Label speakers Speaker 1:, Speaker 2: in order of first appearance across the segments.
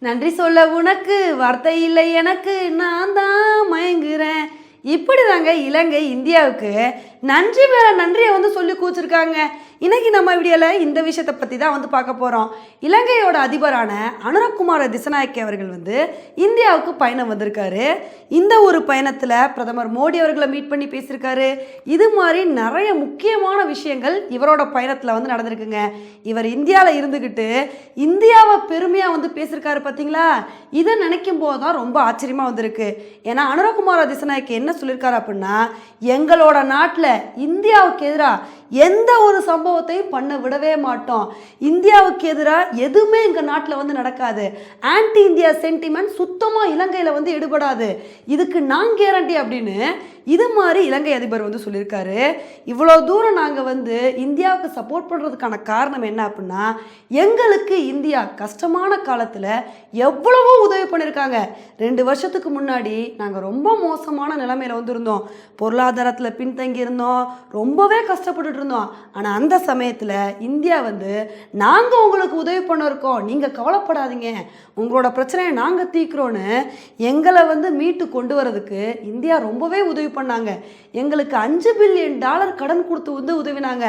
Speaker 1: நன்றி சொல்ல உனக்கு வார்த்தை இல்லை எனக்கு, நான் தான் மயங்குறேன். இப்படி தாங்க இலங்கை இந்தியாவுக்கு நன்றி மேலே நன்றியை சொல்லி கூச்சிருக்காங்க. இன்னைக்கு நம்ம வீடியோவில் இந்த விஷயத்தை பற்றி தான் பார்க்க போகிறோம். இலங்கையோட அதிபரான அனுரகுமார திசநாயக்க அவர்கள் இந்தியாவுக்கு பயணம் வந்திருக்காரு. இந்த ஒரு பயணத்தில் பிரதமர் மோடி அவர்களை மீட் பண்ணி பேசியிருக்காரு. இது மாதிரி நிறைய முக்கியமான விஷயங்கள் இவரோட பயணத்தில் நடந்திருக்குங்க. இவர் இந்தியாவில் இருந்துக்கிட்டு இந்தியாவை பெருமையாக பேசியிருக்காரு பார்த்தீங்களா? இதை நினைக்கும் போது தான் ரொம்ப ஆச்சரியமாக வந்திருக்கு. ஏன்னா அனுரகுமார திசநாயக்க என்ன சொல்லியிருக்காரு அப்படின்னா, எங்களோட நாட்டில் இந்தியாவுக்கு எதிராக எந்த ஒரு சம்பவத்தையும் பண்ண விடவே மாட்டோம். இந்தியாவுக்கு எதிராக எதுவுமே எங்கள் நாட்டில் நடக்காது. ஆன்டி இந்தியா சென்டிமெண்ட் சுத்தமாக இலங்கையில் எடுபடாது. இதுக்கு நான் கேரண்டி அப்படின்னு இது மாதிரி இலங்கை அதிபர் சொல்லியிருக்காரு. இவ்வளோ தூரம் நாங்கள் இந்தியாவுக்கு சப்போர்ட் பண்ணுறதுக்கான காரணம் என்ன அப்படின்னா, எங்களுக்கு இந்தியா கஷ்டமான காலத்தில் எவ்வளவோ உதவி பண்ணியிருக்காங்க. 2 வருஷத்துக்கு முன்னாடி நாங்கள் ரொம்ப மோசமான நிலைமையில் இருந்தோம். பொருளாதாரத்தில் பின்தங்கி இருந்தோம், ரொம்பவே கஷ்டப்பட்டு இருந்தோம். ஆனால் அந்த சமயத்தில் இந்தியா நாங்கள் உங்களுக்கு உதவி பண்ண இருக்கோம், நீங்கள் கவலைப்படாதீங்க, உங்களோட பிரச்சனையை நாங்கள் தீர்க்கிறோன்னு எங்களை மீட்டு கொண்டு வரதுக்கு இந்தியா ரொம்பவே உதவி பண்ணாங்க. எங்களுக்கு $5 பில்லியன் கடன் கொடுத்து உதவினாங்க.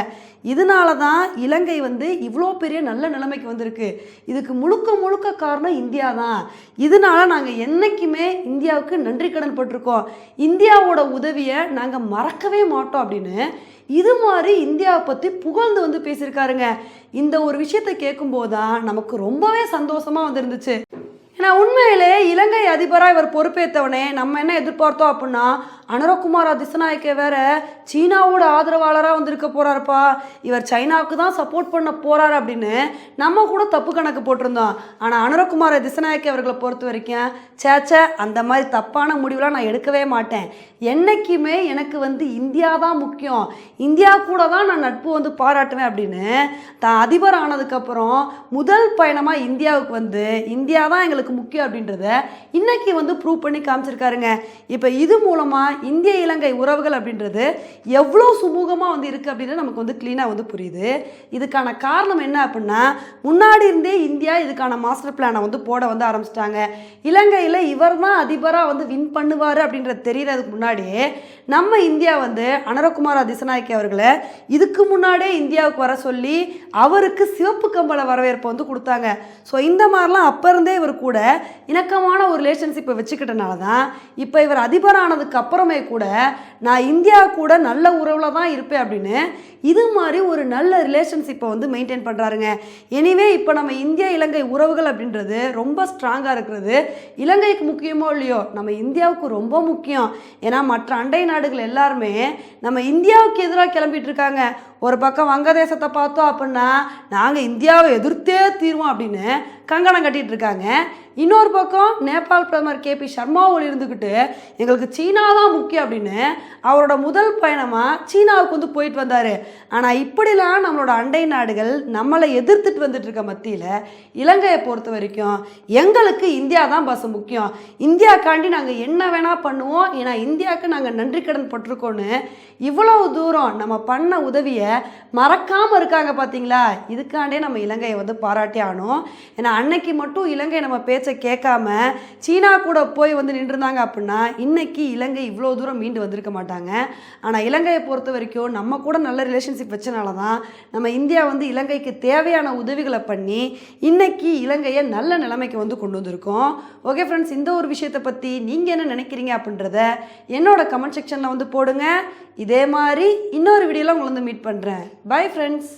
Speaker 1: இதனால தான் இலங்கை இவ்வளோ பெரிய நல்ல நிலைமைக்கு வந்திருக்கு. இதுக்கு முழுக்க முழுக்க காரணம் இந்தியா தான். இதனால நாங்கள் என்றைக்குமே இந்தியாவுக்கு நன்றி கடன் பட்டிருக்கோம். இந்தியாவோட உதவியை நாங்கள் மறக்கவே மாட்டோம் அப்படின்னு இது மாதிரி இந்தியாவை பற்றி புகழ்ந்து பேசியிருக்காருங்க. இந்த ஒரு விஷயத்தை கேட்கும்போது தான் நமக்கு ரொம்பவே சந்தோஷமாக இருந்துச்சு. ஏன்னா உண்மையிலே இலங்கை அதிபராக இவர் பொறுப்பேற்றவனே நம்ம என்ன எதிர்பார்த்தோம் அப்படின்னா, அனுரகுமார திசநாயக்க வேற சீனாவோட ஆதரவாளராக இருக்க போறாருப்பா, இவர் சைனாவுக்கு தான் சப்போர்ட் பண்ண போறாரு அப்படின்னு நம்ம கூட தப்பு கணக்கு போட்டிருந்தோம். ஆனால் அனுரகுமார திசநாயக்க அவர்களை பொறுத்த வரைக்கும் சேச்சே அந்த மாதிரி தப்பான முடிவுலாம் நான் எடுக்கவே மாட்டேன். என்னைக்குமே எனக்கு இந்தியா தான் முக்கியம், இந்தியா கூட தான் நான் நட்பு பாராட்டுவேன் அப்படின்னு தான் அதிபர் ஆனதுக்கப்புறம் முதல் பயணமாக இந்தியாவுக்கு இந்தியா தான் எங்களுக்கு முக்கியம் அப்படின்றத இன்னைக்கு ப்ரூவ் பண்ணி காமிச்சிருக்காருங்க. இப்போ இது மூலமாக இந்திய இலங்கை உறவுகள் அப்படின்றது எவ்வளோ சுமூகமாக இருக்குது அப்படின்றது நமக்கு க்ளீனாக புரியுது. இதுக்கான காரணம் என்ன அப்படின்னா, முன்னாடி இருந்தே இந்தியா இதுக்கான மாஸ்டர் பிளானை போட ஆரம்பிச்சிட்டாங்க. இலங்கையில் இவர் தான் அதிபராக வின் பண்ணுவார் அப்படின்றது தெரியறதுக்கு முன்னாடியே நம்ம இந்தியா அனுரகுமார திசநாயக்க அவர்களை இதுக்கு முன்னாடியே இந்தியாவுக்கு வர சொல்லி அவருக்கு சிவப்பு கம்பள வரவேற்பு கொடுத்தாங்க. ஸோ இந்த மாதிரிலாம் அப்போ இருந்தே இவர் கூட இணக்கமான ஒரு ரிலேஷன்ஷிப்பை வச்சுக்கிட்டனால தான் இப்போ இவர் அதிபரானதுக்கு அப்புறமே கூட நான் இந்தியா கூட நல்ல உறவில் தான் இருப்பேன் அப்படின்னு இது மாதிரி ஒரு நல்ல ரிலேஷன்ஷிப்பை மெயின்டைன் பண்ணுறாருங்க. எனிவே இப்போ நம்ம இந்தியா இலங்கை உறவுகள் அப்படின்றது ரொம்ப ஸ்ட்ராங்காக இருக்கிறது இலங்கைக்கு முக்கியமோ இல்லையோ நம்ம இந்தியாவுக்கு ரொம்ப முக்கியம். ஏன்னா மற்ற அண்டை நாடுகள் எல்லாருமே நம்ம இந்தியாவுக்கு எதிராக கிளம்பிட்டு இருக்காங்க. ஒரு பக்கம் வங்கதேசத்தை பார்த்தோம் அப்படின்னா நாங்கள் இந்தியாவை எதிர்த்தே தீர்வோம் அப்படின்னு கங்கணம் கட்டிகிட்டு இருக்காங்க. இன்னொரு பக்கம் நேபாள் பிரதமர் KP சர்மா ஒலி இருந்துக்கிட்டு எங்களுக்கு சீனா தான் முக்கியம் அப்படின்னு அவரோட முதல் பயணமாக சீனாவுக்கு போயிட்டு வந்தார். ஆனால் இப்படிலாம் நம்மளோட அண்டை நாடுகள் நம்மளை எதிர்த்துட்டு வந்துட்டு இருக்க மத்தியில் இலங்கையை பொறுத்த வரைக்கும் எங்களுக்கு இந்தியா தான் பஸ் முக்கியம், இந்தியாக்காண்டி நாங்கள் என்ன வேணால் பண்ணுவோம், ஏன்னா இந்தியாவுக்கு நாங்கள் நன்றி கடன் பட்டிருக்கோன்னு இவ்வளவு தூரம் நம்ம பண்ண உதவியை மறக்காமல் இருக்காங்க பார்த்தீங்களா? இதுக்காண்டே நம்ம இலங்கையை பாராட்டி ஆனோம். ஏன்னா அன்னைக்கு மட்டும் இலங்கை நம்ம பேச்சை கேட்காம சீனா கூட போய் நின்றுருந்தாங்க அப்படின்னா இன்னைக்கு இலங்கை இவ்வளோ தூரம் மீண்டு வந்திருக்க மாட்டாங்க. ஆனால் இலங்கையை பொறுத்த வரைக்கும் நம்ம கூட நல்ல ரிலேஷன்ஷிப் வச்சனால தான் நம்ம இந்தியா இலங்கைக்கு தேவையான உதவிகளை பண்ணி இன்னைக்கு இலங்கையை நல்ல நிலைமைக்கு கொண்டு வந்திருக்கோம். ஓகே ஃப்ரெண்ட்ஸ், இந்த ஒரு விஷயத்தை பற்றி நீங்கள் என்ன நினைக்கிறீங்க அப்படின்றத என்னோட கமெண்ட் செக்ஷனில் போடுங்க. இதே மாதிரி இன்னொரு வீடியோவில் உங்களை மீட் பண்ணுறேன். Bye friends.